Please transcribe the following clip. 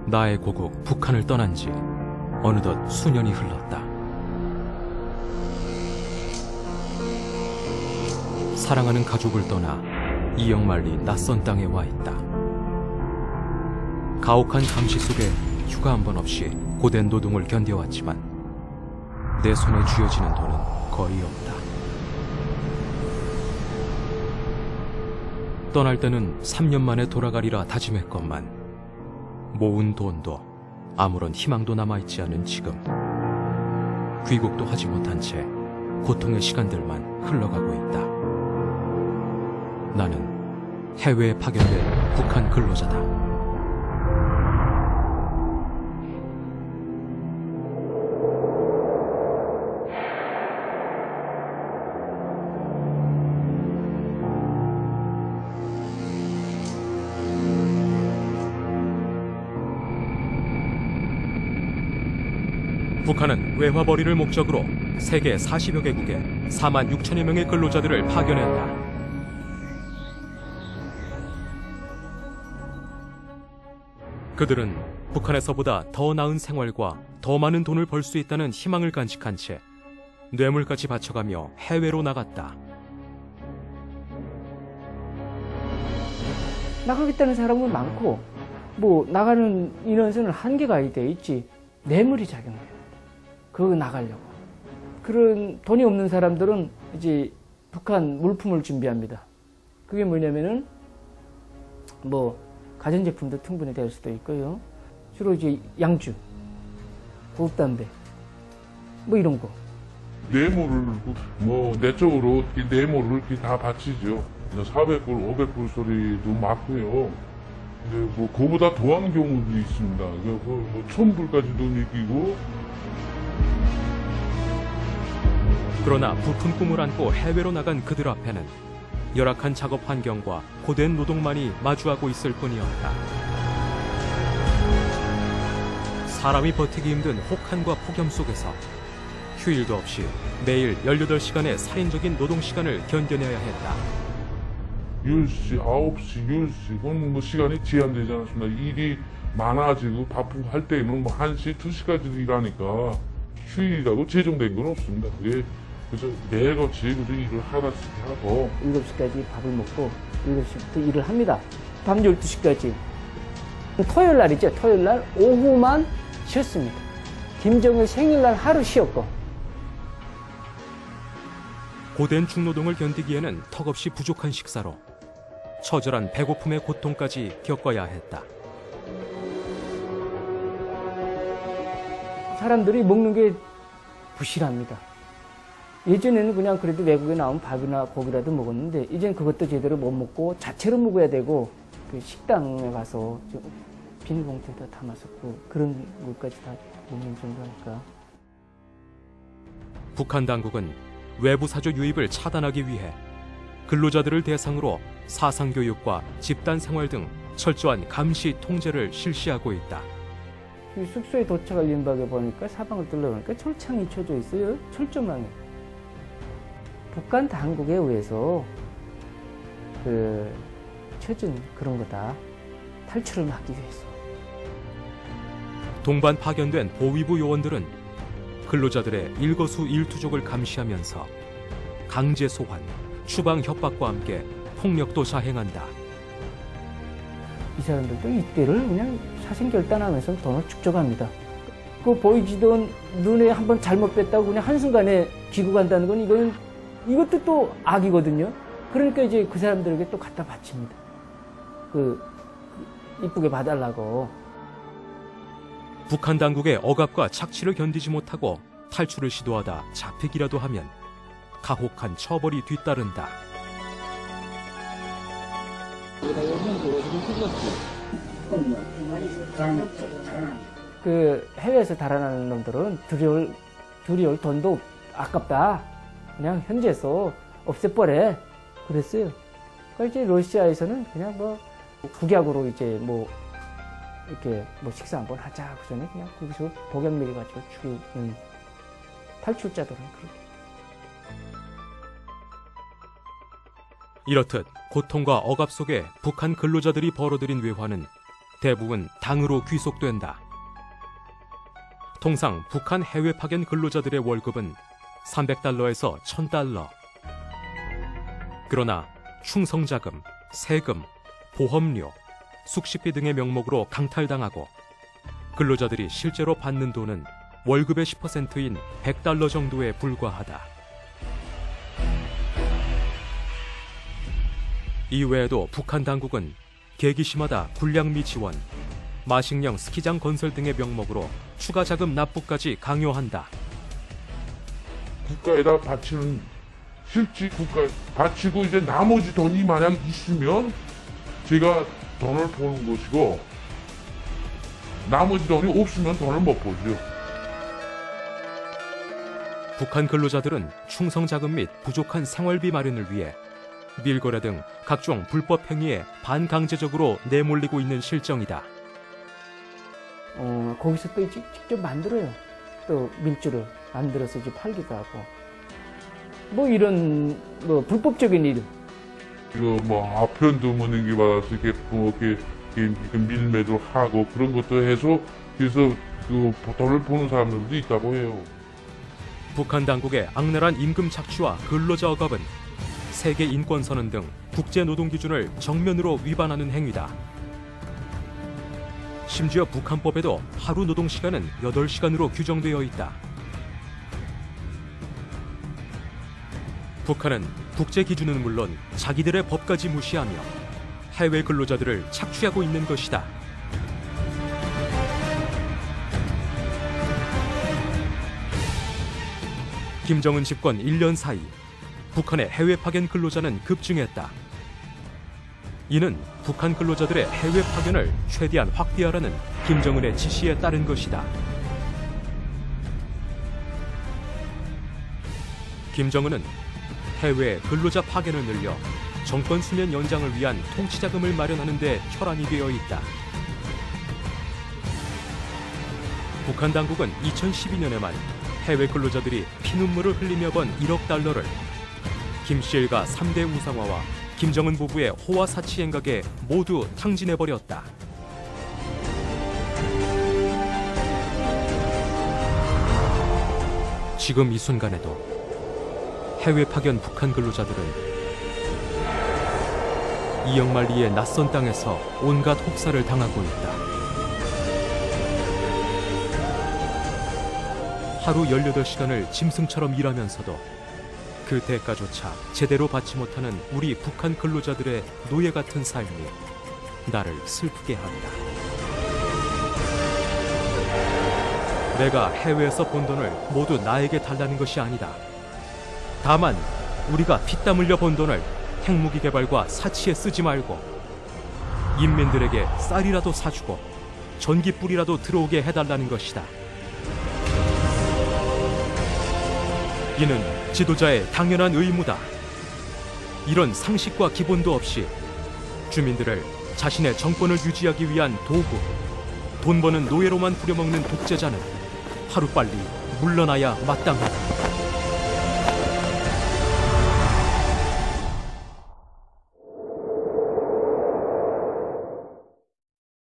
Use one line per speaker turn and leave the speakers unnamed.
나의 고국 북한을 떠난 지 어느덧 수년이 흘렀다. 사랑하는 가족을 떠나 이역만리 낯선 땅에 와 있다. 가혹한 감시 속에 휴가 한 번 없이 고된 노동을 견뎌왔지만 내 손에 쥐어지는 돈은 거의 없다. 떠날 때는 3년 만에 돌아가리라 다짐했건만 모은 돈도 아무런 희망도 남아있지 않은 지금, 귀국도 하지 못한 채 고통의 시간들만 흘러가고 있다. 나는 해외에 파견된 북한 근로자다. 북한은 외화벌이를 목적으로 세계 40여 개국에 4만 6천여 명의 근로자들을 파견했다. 그들은 북한에서보다 더 나은 생활과 더 많은 돈을 벌 수 있다는 희망을 간직한 채 뇌물까지 바쳐가며 해외로 나갔다.
나가겠다는 사람은 많고 나가는 인원수는 한계가 돼 있지. 뇌물이 작용돼요. 그거 나가려고. 그런 돈이 없는 사람들은 이제 북한 물품을 준비합니다. 그게 뭐냐면은 가전제품도 충분히 될 수도 있고요. 주로 이제 양주, 고급 담배, 이런 거.
뇌물을 내적으로 뇌물을 다 바치죠. 400불, 500불 소리도 많고요. 근데 그보다 더한 경우도 있습니다. 1000불까지도 느끼고.
그러나 부푼 꿈을 안고 해외로 나간 그들 앞에는 열악한 작업 환경과 고된 노동만이 마주하고 있을 뿐이었다. 사람이 버티기 힘든 혹한과 폭염 속에서 휴일도 없이 매일 18시간의 살인적인 노동시간을 견뎌내야 했다.
10시, 9시, 10시, 그건 시간이 제한되지 않습니다. 일이 많아지고 바쁘고 할 때는 1시, 2시까지도 일하니까 휴일이라고 제정된 건 없습니다. 그래서 매일같이 일을 하나씩 하고
7시까지 밥을 먹고 7시부터 일을 합니다. 밤 12시까지. 토요일 날 있죠. 토요일 날 오후만 쉬었습니다. 김정일 생일날 하루 쉬었고.
고된 중노동을 견디기에는 턱없이 부족한 식사로 처절한 배고픔의 고통까지 겪어야 했다.
사람들이 먹는 게 부실합니다. 예전에는 그냥 그래도 외국에 나온 밥이나 고기라도 먹었는데 이젠 그것도 제대로 못 먹고 자체로 먹어야 되고 그 식당에 가서 비닐봉투에다 담아서 그런 것까지 다 먹는 정도니까.
북한 당국은 외부 사조 유입을 차단하기 위해 근로자들을 대상으로 사상교육과 집단생활 등 철저한 감시 통제를 실시하고 있다.
숙소에 도착할 임박에 보니까 사방을 둘러보니까 철창이 쳐져 있어요. 철조망에. 북한 당국에 의해서 쳐진 그런 거다. 탈출을 막기 위해서.
동반 파견된 보위부 요원들은 근로자들의 일거수일투족을 감시하면서 강제 소환, 추방 협박과 함께 폭력도 자행한다.
이 사람들도 이때를 그냥 사생결단하면서 돈을 축적합니다. 그 보이지도 눈에 한번 잘못 뺐다고 그냥 한순간에 귀국한다는 건 이것도 또 악이거든요. 그러니까 이제 그 사람들에게 또 갖다 바칩니다. 이쁘게 봐달라고.
북한 당국의 억압과 착취를 견디지 못하고 탈출을 시도하다 잡히기라도 하면 가혹한 처벌이 뒤따른다.
해외에서 달아나는 놈들은 들여올 돈도 아깝다. 그냥 현지에서 없애버려. 그랬어요. 그러니까 이제 러시아에서는 그냥 국약으로 이제 이렇게 식사 한번 하자. 그 전에 그냥 거기서 독약 먹여가지고 죽이는 탈출자들은 그렇게.
이렇듯 고통과 억압 속에 북한 근로자들이 벌어들인 외화는 대부분 당으로 귀속된다. 통상 북한 해외 파견 근로자들의 월급은 300달러에서 1000달러. 그러나 충성자금, 세금, 보험료, 숙식비 등의 명목으로 강탈당하고 근로자들이 실제로 받는 돈은 월급의 10%인 100달러 정도에 불과하다. 이외에도 북한 당국은 계기시마다 군량미 지원, 마식령 스키장 건설 등의 명목으로 추가 자금 납부까지 강요한다.
국가에다 바치는, 실제 국가에 바치고 이제 나머지 돈이 만약 있으면 제가 돈을 버는 것이고, 나머지 돈이 없으면 돈을 못 벌죠.
북한 근로자들은 충성자금 및 부족한 생활비 마련을 위해 밀거래 등 각종 불법 행위에 반강제적으로 내몰리고 있는 실정이다.
거기서 또 직접 만들어요. 또 밀주를 만들어서 이제 팔기도 하고. 뭐 이런 뭐 불법적인 일.
이거 뭐 아편도 뭐 넘겨받아서 이렇게 밀매도 하고 그런 것도 해서 그래서 그 돈을 버는 사람들도 있다고 해요.
북한 당국의 악랄한 임금 착취와 근로자 억압은 세계 인권선언 등 국제노동기준을 정면으로 위반하는 행위다. 심지어 북한법에도 하루 노동시간은 8시간으로 규정되어 있다. 북한은 국제기준은 물론 자기들의 법까지 무시하며 해외 근로자들을 착취하고 있는 것이다. 김정은 집권 1년 사이 북한의 해외 파견 근로자는 급증했다. 이는 북한 근로자들의 해외 파견을 최대한 확대하라는 김정은의 지시에 따른 것이다. 김정은은 해외 근로자 파견을 늘려 정권 수면 연장을 위한 통치자금을 마련하는 데 혈안이 되어 있다. 북한 당국은 2012년에만 해외 근로자들이 피눈물을 흘리며 번 1억 달러를 김씨 일가 3대 우상화와 김정은 부부의 호화 사치 행각에 모두 탕진해버렸다. 지금 이 순간에도 해외 파견 북한 근로자들은 이영만리의 낯선 땅에서 온갖 혹사를 당하고 있다. 하루 18시간을 짐승처럼 일하면서도 그 대가조차 제대로 받지 못하는 우리 북한 근로자들의 노예 같은 삶이 나를 슬프게 한다. 내가 해외에서 번 돈을 모두 나에게 달라는 것이 아니다. 다만 우리가 피땀 흘려 번 돈을 핵무기 개발과 사치에 쓰지 말고 인민들에게 쌀이라도 사주고 전기불이라도 들어오게 해달라는 것이다. 이는 지도자의 당연한 의무다. 이런 상식과 기본도 없이 주민들을 자신의 정권을 유지하기 위한 도구, 돈 버는 노예로만 부려먹는 독재자는 하루빨리 물러나야 마땅하다.